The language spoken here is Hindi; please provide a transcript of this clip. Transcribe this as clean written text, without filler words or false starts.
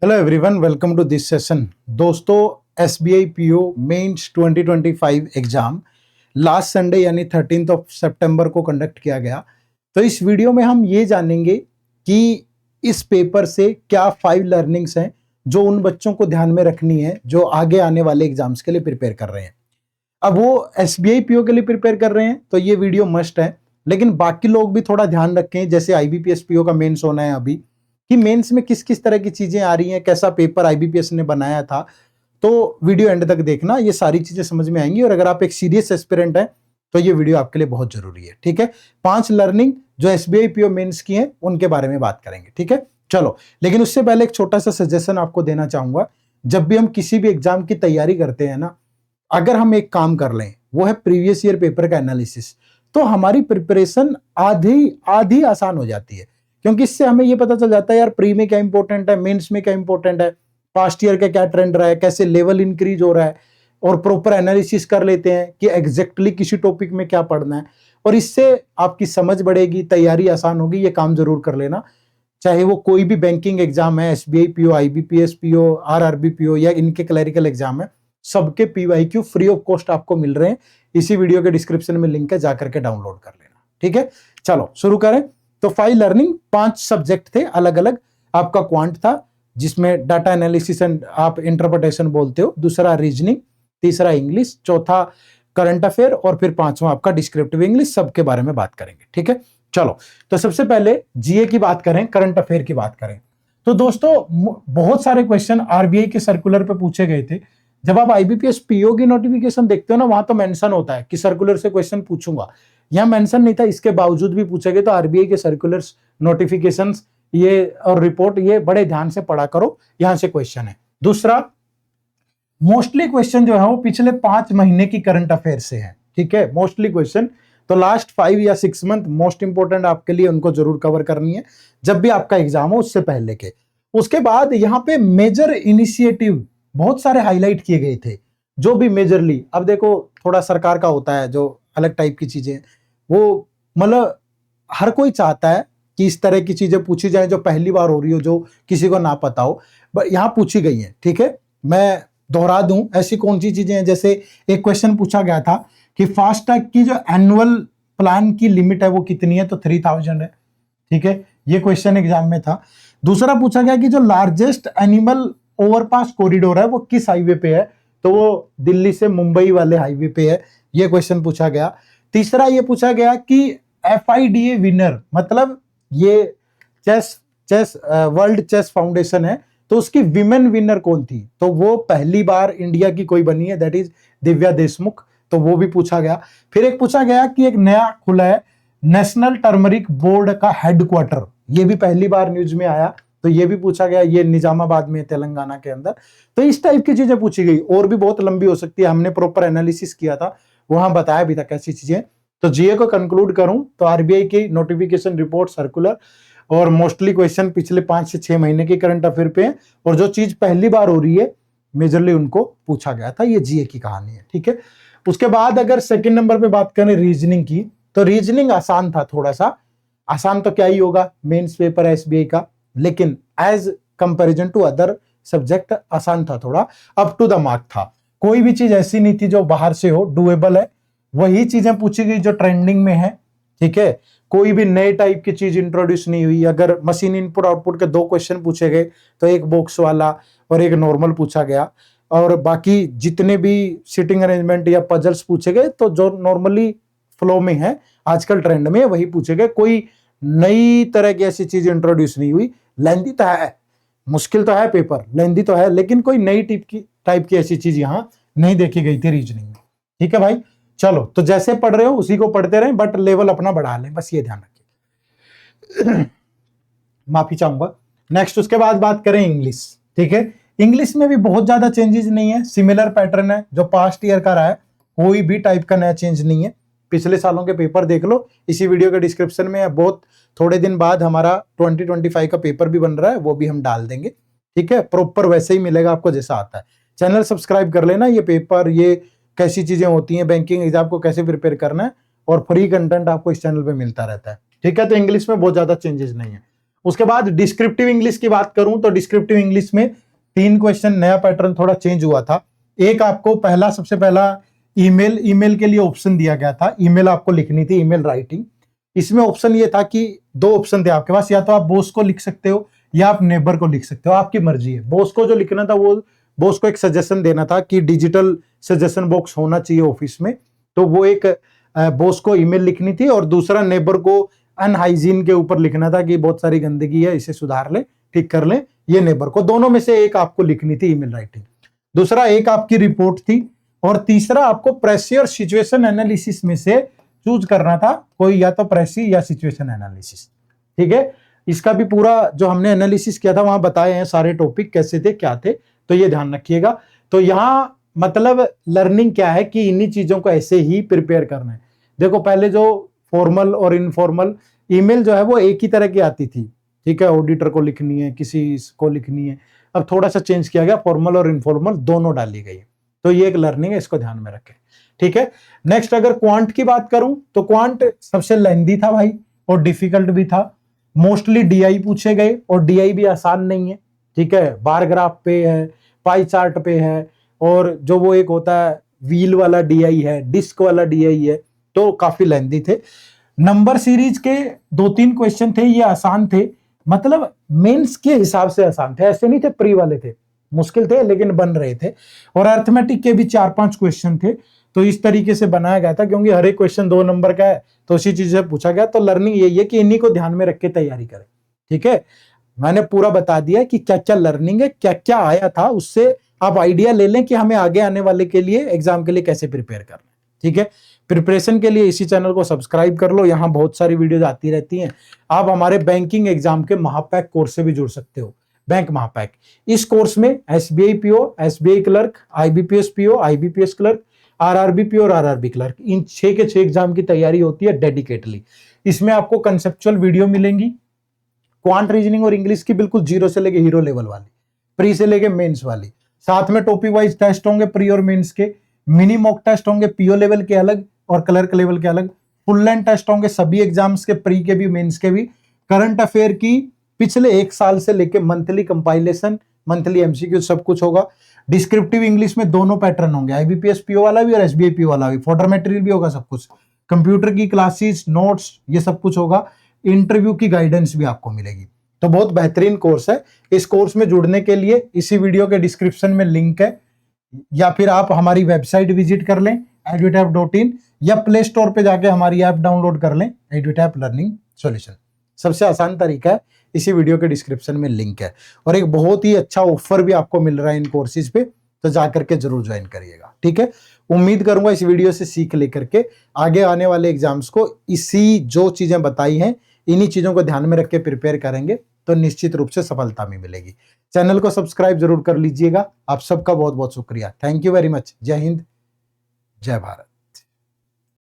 Hello everyone, welcome to this session. दोस्तों, SBI PO mains 2025 exam last Sunday यानी 13 सितंबर को कंडक्ट किया गया। तो इस वीडियो में हम ये जानेंगे कि इस पेपर से क्या 5 लर्निंग्स हैं जो उन बच्चों को ध्यान में रखनी है जो आगे आने वाले एग्जाम्स के लिए प्रिपेयर कर रहे हैं। अब वो एसबीआई पीओ के लिए प्रिपेयर कर रहे हैं तो ये वीडियो मस्ट है, लेकिन बाकी लोग भी थोड़ा ध्यान रखें। जैसे आईबीपीएस पीओ का मेंस होना है अभी, कि मेंस में किस किस तरह की चीजें आ रही हैं, कैसा पेपर आईबीपीएस ने बनाया था। तो वीडियो एंड तक देखना, ये सारी चीजें समझ में आएंगी। और अगर आप एक सीरियस एस्पिरेंट हैं तो ये वीडियो आपके लिए बहुत जरूरी है। ठीक है, 5 लर्निंग जो एसबीआई पीओ मेंस की हैं उनके बारे में बात करेंगे। ठीक है, चलो। लेकिन उससे पहले एक छोटा सा सजेशन आपको देना चाहूंगा। जब भी हम किसी भी एग्जाम की तैयारी करते हैं ना, अगर हम एक काम कर लें, वो है प्रीवियस ईयर पेपर का एनालिसिस, तो हमारी प्रिपरेशन आधी आधी आसान हो जाती है। क्योंकि इससे हमें ये पता चल जाता है यार प्री में क्या इंपॉर्टेंट है, मेंस में क्या इंपॉर्टेंट है, पास्ट ईयर का क्या ट्रेंड रहा है, कैसे लेवल इंक्रीज हो रहा है, और प्रॉपर एनालिसिस कर लेते हैं कि एग्जैक्टली किसी टॉपिक में क्या पढ़ना है। और इससे आपकी समझ बढ़ेगी, तैयारी आसान होगी। ये काम जरूर कर लेना, चाहे वो कोई भी बैंकिंग एग्जाम है, SBI PO, IBPS PO, RRB PO या इनके क्लरिकल एग्जाम है, सबके पीवाईक्यू फ्री ऑफ कॉस्ट आपको मिल रहे हैं। इसी वीडियो के डिस्क्रिप्शन में लिंक है, जाकर के डाउनलोड कर लेना। ठीक है, चलो शुरू करें। तो 5 लर्निंग, 5 सब्जेक्ट थे अलग अलग। आपका क्वांट था जिसमें डाटा एनालिसिस एंड आप इंटरप्रिटेशन बोलते हो, दूसरा रीजनिंग, तीसरा इंग्लिश, चौथा करंट अफेयर, और फिर पांचवा आपका डिस्क्रिप्टिव इंग्लिश। सबके बारे में बात करेंगे। ठीक है, चलो। तो सबसे पहले जीए की बात करें, करंट अफेयर की बात करें। तो दोस्तों, बहुत सारे क्वेश्चन आरबीआई के सर्कुलर पे पूछे गए थे। जब आप आईबीपीएस पीओ की नोटिफिकेशन देखते हो ना, वहां तो मेंशन होता है कि सर्कुलर से क्वेश्चन पूछूंगा। यहां मेंशन नहीं था, इसके बावजूद भी पूछे गए। तो आरबीआई के सर्कुलर्स, नोटिफिकेशंस ये और रिपोर्ट ये बड़े ध्यान से पढ़ा करो, यहां से क्वेश्चन है। दूसरा, मोस्टली क्वेश्चन जो है वो पिछले 5 महीने की करंट अफेयर से है। ठीक है, मोस्टली क्वेश्चन तो लास्ट 5 या 6 मंथ मोस्ट इंपोर्टेंट आपके लिए, उनको जरूर कवर करनी है जब भी आपका एग्जाम हो, उससे पहले के। उसके बाद यहाँ पे मेजर इनिशिएटिव बहुत सारे हाईलाइट किए गए थे, जो भी मेजरली। अब देखो, थोड़ा सरकार का होता है जो अलग टाइप की चीजें, वो मतलब हर कोई चाहता है कि इस तरह की चीजें पूछी जाए जो पहली बार हो रही हो, जो किसी को ना पता हो, बट यहाँ पूछी गई है। ठीक है, मैं दोहरा दूं, ऐसी कौन सी चीजें हैं। जैसे एक क्वेश्चन पूछा गया था कि फास्टैग की जो एनुअल प्लान की लिमिट है वो कितनी है, तो 3000 है। ठीक है, ये क्वेश्चन एग्जाम में था। दूसरा पूछा गया कि जो लार्जेस्ट एनिमल ओवरपास कॉरिडोर है वो किस हाईवे पे है, तो वो दिल्ली से मुंबई वाले हाईवे पे है। ये क्वेश्चन पूछा गया। तीसरा ये पूछा गया कि एफआईडीए विनर, मतलब ये चेस वर्ल्ड चेस फाउंडेशन है, तो उसकी विमेन विनर कौन थी, तो वो पहली बार इंडिया की कोई बनी है, दैट इज दिव्या देशमुख। तो वो भी पूछा गया। फिर एक पूछा गया कि एक नया खुला है नेशनल टर्मरिक बोर्ड का हेडक्वार्टर, ये भी पहली बार न्यूज में आया, तो ये भी पूछा गया। ये निजामाबाद में, तेलंगाना के अंदर। तो इस टाइप की चीजें पूछी गई, और भी बहुत लंबी हो सकती है, हमने प्रॉपर एनालिसिस किया था, वहां बताया भी था कैसी चीजें। तो जीए को कंक्लूड करूं तो आरबीआई की नोटिफिकेशन, रिपोर्ट, सर्कुलर और मोस्टली क्वेश्चन पिछले 5 से 6 महीने के करंट अफेयर पे, और जो चीज पहली बार हो रही है मेजरली उनको पूछा गया था। ये जीए की कहानी है। ठीक है, उसके बाद अगर सेकंड नंबर पे बात करें रीजनिंग की, तो रीजनिंग आसान था थोड़ा सा। आसान तो क्या ही होगा, मेंस पेपर है एसबीआई का, लेकिन as comparison to other subject आसान था थोड़ा, अप टू द मार्क था। कोई भी चीज ऐसी नहीं थी जो बाहर से हो, डुएबल है। वही चीजें पूछी गई जो ट्रेंडिंग में है। ठीक है, कोई भी नए टाइप की चीज इंट्रोड्यूस नहीं हुई। अगर मशीन इनपुट आउटपुट के 2 क्वेश्चन पूछे गए तो एक बॉक्स वाला और एक नॉर्मल पूछा गया, और बाकी जितने भी सिटिंग अरेंजमेंट या पजल्स पूछे गए तो जो नॉर्मली फ्लो में है, आजकल ट्रेंड में, वही पूछे गए। कोई नई तरह की ऐसी चीज इंट्रोड्यूस नहीं हुई। लेंदी तो है, मुश्किल तो है पेपर, लेंदी तो है, लेकिन कोई नई टाइप की ऐसी चीज यहां नहीं देखी गई थी रीजनिंग में। ठीक है भाई, चलो। तो जैसे पढ़ रहे हो उसी को पढ़ते रहें, बट लेवल अपना बढ़ा लें, बस ये ध्यान रखिए। माफी चाहूंगा। नेक्स्ट, उसके बाद बात करें इंग्लिश। ठीक है, इंग्लिश में भी बहुत ज्यादा चेंजेस नहीं है, सिमिलर पैटर्न है जो पास्ट ईयर का रहा है। कोई भी टाइप का नया चेंज नहीं है। पिछले सालों के पेपर देख लो, इसी वीडियो के डिस्क्रिप्शन में। बहुत थोड़े दिन बाद हमारा 2025 का पेपर भी बन रहा है, वो भी हम डाल देंगे। ठीक है, प्रॉपर वैसे ही मिलेगा आपको जैसा आता है। चैनल सब्सक्राइब कर लेना। ये पेपर, ये कैसी चीजें होती हैं, बैंकिंग एग्जाम को कैसे प्रिपेयर करना है, और फ्री कंटेंट आपको इस चैनल पे मिलता रहता है। ठीक है, तो इंग्लिश में बहुत ज्यादा चेंजेस नहीं है। उसके बाद डिस्क्रिप्टिव इंग्लिश की बात करूं तो डिस्क्रिप्टिव इंग्लिश में 3 क्वेश्चन, नया पैटर्न थोड़ा चेंज हुआ था। एक आपको सबसे पहला ईमेल के लिए ऑप्शन दिया गया था, ईमेल आपको लिखनी थी, ईमेल राइटिंग। इसमें ऑप्शन ये था कि 2 ऑप्शन थे आपके पास, या तो आप बॉस को लिख सकते हो या आप नेबर को लिख सकते हो, आपकी मर्जी है। बॉस को जो लिखना था वो बॉस को एक सजेशन देना था कि डिजिटल सजेशन बॉक्स होना चाहिए ऑफिस में, तो वो एक बॉस को ईमेल लिखनी थी, और दूसरा नेबर को अनहाइजीन के ऊपर लिखना था कि बहुत सारी गंदगी है, इसे सुधार ले, ठीक कर ले, ये नेबर को। दोनों में से एक आपको लिखनी थी ईमेल राइटिंग, दूसरा एक आपकी रिपोर्ट थी, और तीसरा आपको प्रेसी और सिचुएशन एनालिसिस में से चूज करना था कोई, या तो प्रेसी या सिचुएशन एनालिसिस। ठीक है, इसका भी पूरा जो हमने एनालिसिस किया था वहां बताए हैं सारे टॉपिक कैसे थे क्या थे, तो ये ध्यान रखिएगा। तो यहाँ मतलब लर्निंग क्या है कि इन्हीं चीजों को ऐसे ही प्रिपेयर करना है। देखो पहले जो फॉर्मल और इनफॉर्मल ईमेल जो है वो एक ही तरह की आती थी, ठीक है, ऑडिटर को लिखनी है, किसी को लिखनी है। अब थोड़ा सा चेंज किया गया, फॉर्मल और इनफॉर्मल दोनों डाली गई, तो ये एक लर्निंग है, इसको ध्यान में रखें। ठीक है, नेक्स्ट अगर क्वांट की बात करूं तो क्वांट सबसे लेंथी था भाई, और डिफिकल्ट भी था। मोस्टली डीआई पूछे गए, और डीआई भी आसान नहीं है। ठीक है, बार ग्राफ पे है, पाई चार्ट पे है, और जो वो एक होता है व्हील वाला डीआई है, डिस्क वाला डीआई है, तो काफी लेंथी थे। नंबर सीरीज के 2-3 क्वेश्चन थे, ये आसान थे, मतलब मेंस के हिसाब से आसान थे, ऐसे नहीं थे प्री वाले थे, मुश्किल थे लेकिन बन रहे थे। और अर्थमेटिक के भी 4-5 क्वेश्चन थे, तो इस तरीके से बनाया गया था, क्योंकि हर एक क्वेश्चन 2 नंबर का है, तो उसी चीज से पूछा गया। तो लर्निंग यही है कि इन्हीं को ध्यान में रख के तैयारी करें। ठीक है, मैंने पूरा बता दिया कि क्या क्या लर्निंग है, क्या क्या आया था, उससे आप आइडिया ले लें कि हमें आगे आने वाले के लिए एग्जाम के लिए कैसे प्रिपेयर करना है। ठीक है, प्रिपरेशन के लिए इसी चैनल को सब्सक्राइब कर लो, यहाँ बहुत सारी वीडियोज आती रहती हैं। आप हमारे बैंकिंग एग्जाम के महापैक कोर्स से भी जुड़ सकते हो, बैंक महापैक। इस कोर्स में SBI PO, SBI clerk, IBPS PO, IBPS clerk, RRB PO और आरआरबी क्लर्क, इन 6 के 6 एग्जाम की तैयारी होती है डेडिकेटली। इसमें आपको कंसेप्चुअल वीडियो मिलेंगी, क्वांट रीजनिंग और इंग्लिश की बिल्कुल जीरो से लेके हीरो लेवल वाली, प्री से लेके मेंस वाली। साथ में टॉपिक वाइज टेस्ट होंगे प्री और मेंस के, मिनी मॉक टेस्ट होंगे पीओ लेवल के अलग और क्लर्क लेवल के अलग, फुल लेंथ टेस्ट होंगे सभी एग्जाम्स के, प्री के भी मेंस के भी। करंट अफेयर की पिछले 1 साल से लेके मंथली कंपाइलेशन, मंथली एमसीक्यू सब कुछ होगा। डिस्क्रिप्टिव इंग्लिश में दोनों पैटर्न होंगे, आईबीपीएस पीओ वाला भी और एसबीआई पीओ वाला भी, फोल्डर मटेरियल भी होगा सब कुछ, कंप्यूटर की क्लासेस, नोट्स, ये सब कुछ होगा। इंटरव्यू की गाइडेंस भी आपको मिलेगी। तो बहुत बेहतरीन कोर्स है। इस कोर्स में जुड़ने के लिए इसी वीडियो के डिस्क्रिप्शन में लिंक है, या फिर आप हमारी वेबसाइट विजिट कर लें edutap.in, या प्ले स्टोर पे जाके हमारी ऐप डाउनलोड कर लें एडुटैप लर्निंग सॉल्यूशन। सबसे आसान तरीका है, इसी वीडियो के डिस्क्रिप्शन में लिंक है। और एक बहुत ही अच्छा ऑफर भी आपको मिल रहा है इन कोर्सेज पे, तो जाकर के जरूर ज्वाइन करिएगा। ठीक है, उम्मीद करूंगा इस वीडियो से सीख लेकर के आगे आने वाले एग्जाम्स को इसी जो चीजें बताई हैं इन्हीं चीजों को ध्यान में रख के प्रिपेयर करेंगे तो निश्चित रूप से सफलता भी मिलेगी। चैनल को सब्सक्राइब जरूर कर लीजिएगा। आप सबका बहुत बहुत शुक्रिया। Thank you very much. जय हिंद, जय भारत।